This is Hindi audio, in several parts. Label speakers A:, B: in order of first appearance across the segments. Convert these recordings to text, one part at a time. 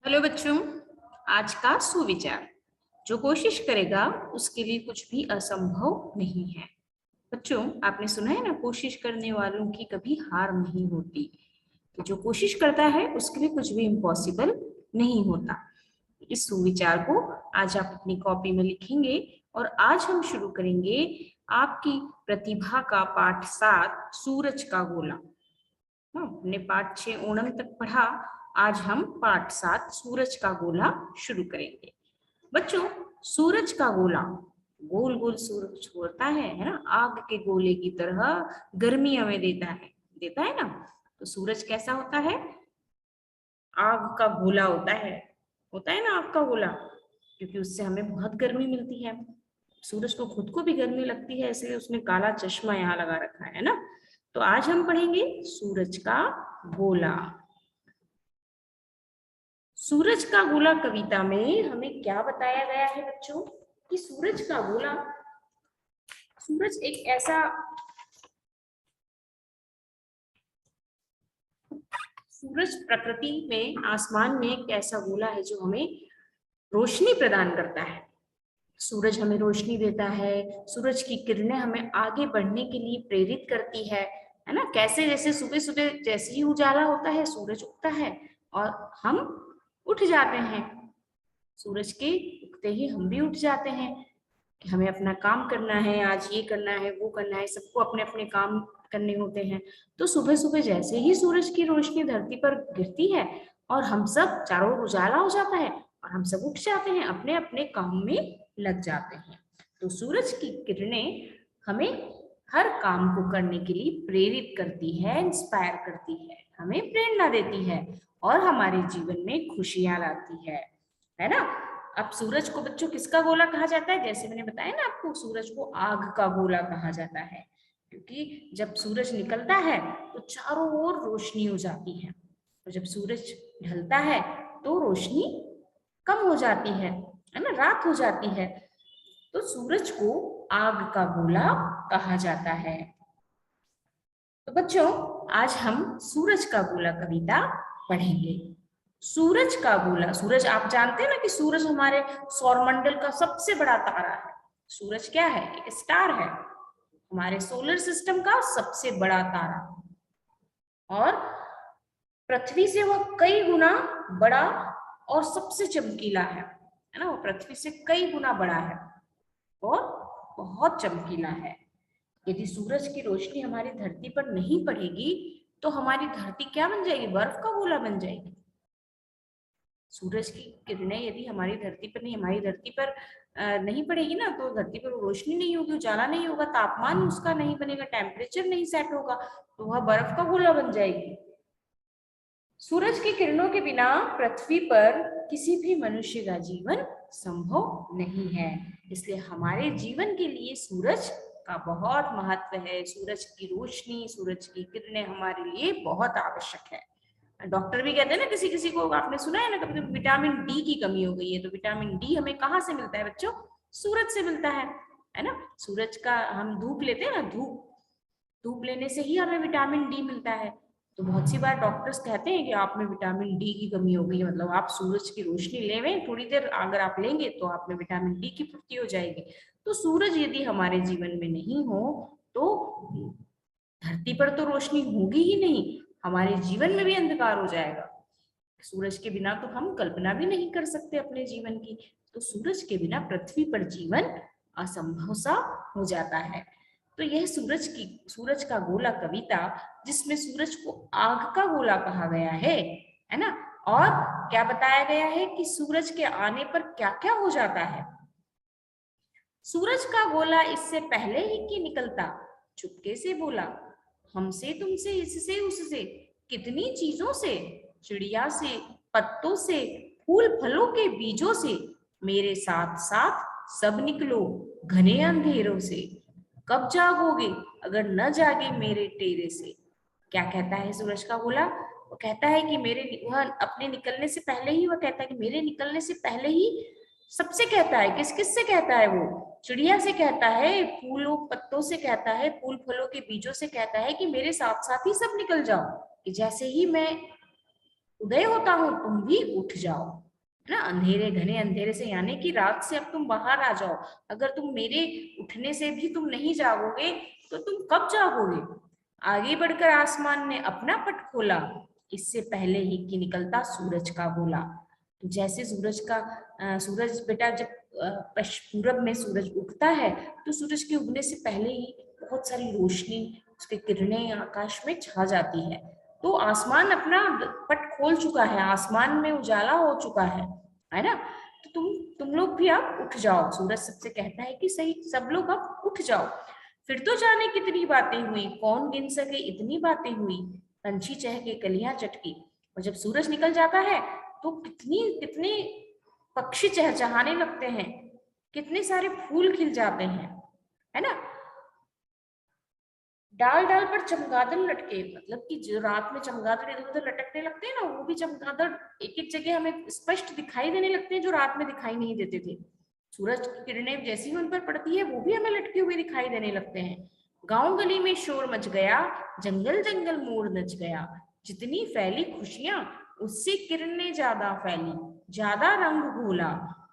A: हेलो बच्चों, आज का सुविचार। जो कोशिश करेगा उसके लिए कुछ भी असंभव नहीं है। बच्चों, आपने सुना है ना, कोशिश करने वालों की कभी हार नहीं होती। तो जो कोशिश करता है उसके लिए कुछ भी इम्पॉसिबल नहीं होता। इस सुविचार को आज आप अपनी कॉपी में लिखेंगे और आज हम शुरू करेंगे आपकी प्रतिभा का पाठ 7 सूरज का गोला। हमने पाठ 6 ओणम तक पढ़ा। आज हम पाठ 7 सूरज का गोला शुरू करेंगे। बच्चों, सूरज का गोला गोल गोल सूरज होता है ना, आग के गोले की तरह गर्मी हमें देता है ना। तो सूरज कैसा होता है? आग का गोला होता है ना आग का गोला, क्योंकि उससे हमें बहुत गर्मी मिलती है। सूरज को खुद को भी गर्मी लगती है, इसलिए उसने काला चश्मा यहाँ लगा रखा है ना। तो आज हम पढ़ेंगे सूरज का गोला। सूरज का गोला कविता में हमें क्या बताया गया है बच्चों कि सूरज का गोला, सूरज एक ऐसा सूरज प्रकृति में, आसमान में एक ऐसा गोला है जो हमें रोशनी प्रदान करता है। सूरज हमें रोशनी देता है, सूरज की किरणें हमें आगे बढ़ने के लिए प्रेरित करती है ना। कैसे? जैसे सुबह सुबह जैसे ही उजाला होता है सूरज उगता है और हम उठ जाते हैं। सूरज के उगते ही हम भी उठ जाते हैं कि हमें अपना काम करना है, आज ये करना है, वो करना है। सबको अपने अपने काम करने होते हैं। तो सुबह सुबह जैसे ही सूरज की रोशनी धरती पर गिरती है और हम सब, चारों ओर उजाला हो जाता है और हम सब उठ जाते हैं, अपने अपने काम में लग जाते हैं। तो सूरज की किरणें हमें हर काम को करने के लिए प्रेरित करती है, इंस्पायर करती है, हमें प्रेरणा देती है और हमारे जीवन में खुशियां लाती है ना। अब सूरज को बच्चों किसका गोला कहा जाता है? जैसे मैंने बताया ना आपको, सूरज को आग का गोला कहा जाता है, क्योंकि जब सूरज निकलता है तो चारों ओर रोशनी हो जाती है और जब सूरज ढलता है तो रोशनी कम हो जाती है ना, रात हो जाती है। तो सूरज को आग का गोला कहा जाता है। तो बच्चों, आज हम सूरज का गोला कविता पढ़ेंगे। सूरज का गोला, सूरज आप जानते हैं ना कि सूरज हमारे सौरमंडल का सबसे बड़ा तारा है। सूरज क्या है? एक स्टार है, हमारे सोलर सिस्टम का सबसे बड़ा तारा। और पृथ्वी से वह कई गुना बड़ा और सबसे चमकीला है ना। वो पृथ्वी से कई गुना बड़ा है और बहुत चमकीला है। यदि सूरज की रोशनी हमारी धरती पर नहीं पड़ेगी तो हमारी धरती क्या बन जाएगी? बर्फ का गोला बन जाएगी। सूरज की किरणें यदि हमारी धरती पर नहीं, हमारी धरती पर नहीं पड़ेगी ना, तो धरती पर रोशनी नहीं होगी, उजाला नहीं होगा, तापमान उसका नहीं बनेगा, टेम्परेचर नहीं सेट होगा, तो वह बर्फ का गोला बन जाएगी। सूरज की किरणों के बिना पृथ्वी पर किसी भी मनुष्य का जीवन संभव नहीं है। इसलिए हमारे जीवन के लिए सूरज का बहुत महत्व है। सूरज की रोशनी, सूरज की किरणें हमारे लिए बहुत आवश्यक है। डॉक्टर भी कहते हैं ना, किसी किसी को आपने सुना है ना, कभी कभी विटामिन डी की कमी हो गई है, तो विटामिन डी हमें कहाँ से मिलता है बच्चों? सूरज से मिलता है ना। सूरज का हम धूप लेते हैं ना, धूप धूप लेने से ही हमें विटामिन डी मिलता है। तो बहुत सी बार डॉक्टर्स कहते हैं कि आप में विटामिन डी की कमी हो गई है, मतलब आप सूरज की रोशनी लेवें, थोड़ी देर अगर आप लेंगे तो आप में विटामिन डी की पूर्ति हो जाएगी। तो सूरज यदि हमारे जीवन में नहीं हो तो धरती पर तो रोशनी होगी ही नहीं, हमारे जीवन में भी अंधकार हो जाएगा। सूरज के बिना तो हम कल्पना भी नहीं कर सकते अपने जीवन की। तो सूरज के बिना पृथ्वी पर जीवन असंभव सा हो जाता है। तो यह सूरज का गोला कविता, जिसमें सूरज को आग का गोला कहा गया है ना। और क्या बताया गया है कि सूरज के आने पर क्या क्या हो जाता है। सूरज का गोला इससे पहले ही कि निकलता चुपके से बोला, हमसे तुमसे इससे उससे कितनी चीजों से, चिड़िया से, पत्तों से, फूल फलों के बीजों से, मेरे साथ साथ सब निकलो घने अंधेरों से। कब जागोगे अगर न जागे मेरे डेरे से। क्या कहता है सूरज का गोला? वो कहता है कि वह अपने निकलने से पहले ही, वह कहता है कि मेरे निकलने से पहले ही सबसे कहता है। किस किस से कहता है? वो चिड़िया से कहता है, फूलों पत्तों से कहता है, फूल फलों के बीजों से कहता है कि मेरे साथ साथ ही सब निकल जाओ। कि जैसे ही मैं उदय होता हूँ तुम भी उठ जाओ, है ना। अंधेरे, घने अंधेरे से यानी कि रात से अब तुम बाहर आ जाओ। अगर तुम मेरे उठने से भी तुम नहीं जागोगे तो तुम कब जागोगे। आगे बढ़कर आसमान ने अपना पट खोला, इससे पहले ही कि निकलता सूरज का गोला। तो जैसे सूरज का सूरज बेटा जब पूरब में सूरज उगता है तो सूरज के उगने से पहले ही बहुत सारी रोशनी, उसकी किरणें आकाश में छा जाती है। तो आसमान अपना पट खोल चुका है, आसमान में उजाला हो चुका है ना। तो तुम लोग भी आप उठ जाओ। सूरज सबसे कहता है कि सही, सब लोग आप उठ जाओ। फिर तो जाने कितनी बातें हुई, कौन गिन सके इतनी बातें हुई। पंछी चहके कलियां चटकी। और जब सूरज निकल जाता है तो कितनी कितने पक्षी चहचहाने लगते हैं, कितने सारे फूल खिल जाते हैं, है ना। डाल डाल पर चमगादड़ लटके, मतलब कि जो रात में चमगादड़ इधर उधर लटकने लगते हैं ना, वो भी चमगादड़ एक एक जगह हमें स्पष्ट दिखाई देने लगते हैं जो रात में दिखाई नहीं देते थे। सूरज की किरणें जैसी ही उन पर पड़ती है वो भी हमें लटके हुए दिखाई देने लगते हैं। गांव गली में शोर मच गया, जंगल जंगल मोर नच गया। जितनी फैली खुशियां उससे किरणें ज्यादा फैली, ज्यादा रंग घोला,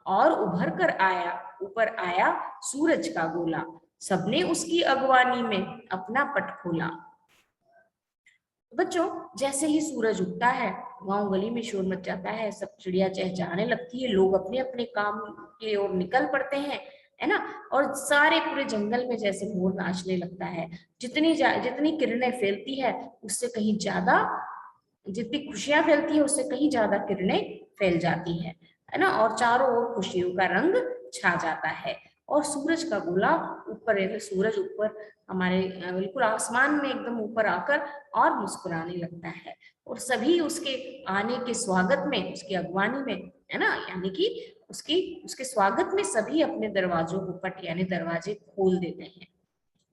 A: और उभर कर आया, ऊपर आया सूरज का गोला। सबने उसकी अगवानी में अपना पट खोला। बच्चों, जैसे ही सूरज उगता है गांव गली में शोर मच जाता है, सब चिड़िया चहचहाने लगती है, लोग अपने अपने काम की ओर निकल पड़ते हैं, है ना। और सारे पूरे जंगल में जैसे मोर नाचने लगता है। जितनी किरणें फैलती है उससे कहीं ज्यादा, जितनी खुशियां फैलती है उससे कहीं ज्यादा किरणें फैल जाती है ना। और चारों ओर खुशियों का रंग छा जाता है। और सूरज का गोला ऊपर, सूरज ऊपर हमारे बिल्कुल आसमान में एकदम ऊपर आकर और मुस्कुराने लगता है। और सभी उसके आने के स्वागत में, उसकी अगवानी में, है ना, यानी कि उसकी उसके स्वागत में सभी अपने दरवाजों को, पट यानी दरवाजे खोल देते हैं,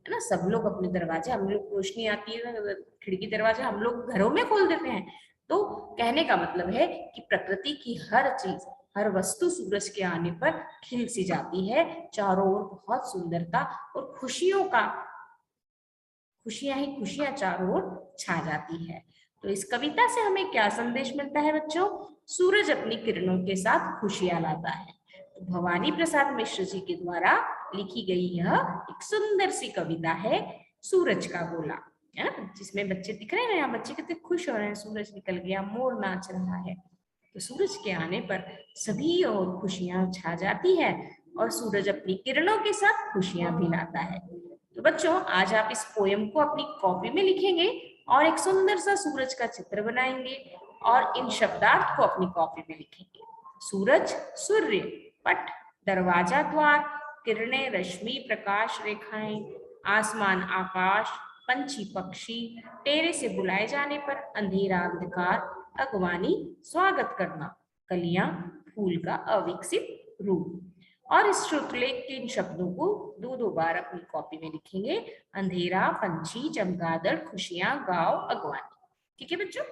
A: है ना। सब लोग अपने दरवाजे, हम लोग रोशनी आती है ना, खिड़की दरवाजे हम लोग घरों में खोल देते हैं। तो कहने का मतलब है कि प्रकृति की हर चीज, हर वस्तु सूरज के आने पर खिल सी जाती है। चारों ओर बहुत सुंदरता और खुशियां ही खुशियां चारों ओर छा जाती है। तो इस कविता से हमें क्या संदेश मिलता है बच्चों। सूरज अपनी किरणों के साथ खुशियां लाता है। तो भवानी प्रसाद मिश्र जी के द्वारा लिखी गई यह एक सुंदर सी कविता है, सूरज का गोला, है ना। जिसमें बच्चे दिख रहे हैं ना, यहाँ बच्चे कितने खुश हो रहे हैं, सूरज निकल गया, मोर नाच रहा है। तो सूरज के आने पर सभी और खुशियां छा जाती है, और सूरज अपनी किरणों के साथ खुशियां भी लाता है। तो बच्चों, आज आप इस पोयम को अपनी कॉपी में लिखेंगे और एक सुंदर सा सूरज का चित्र बनाएंगे और इन शब्दार्थ को अपनी कॉपी में लिखेंगे। सूरज, सूर्य, पट, दरवाजा, द्वार, किरणें, रश्मि, प्रकाश, रेखाएं, आसमान, आकाश, पंछी, पक्षी, तेरे से बुलाए जाने पर, अंधेरा, अंधकार, अगवानी, स्वागत करना, कलियां, फूल का अविकसित रूप। और इस श्रुतलेख के इन शब्दों को दो बार अपनी कॉपी में लिखेंगे। अंधेरा, पंछी, चमगादड़, खुशियां, गांव, अगवानी। ठीक है बच्चों।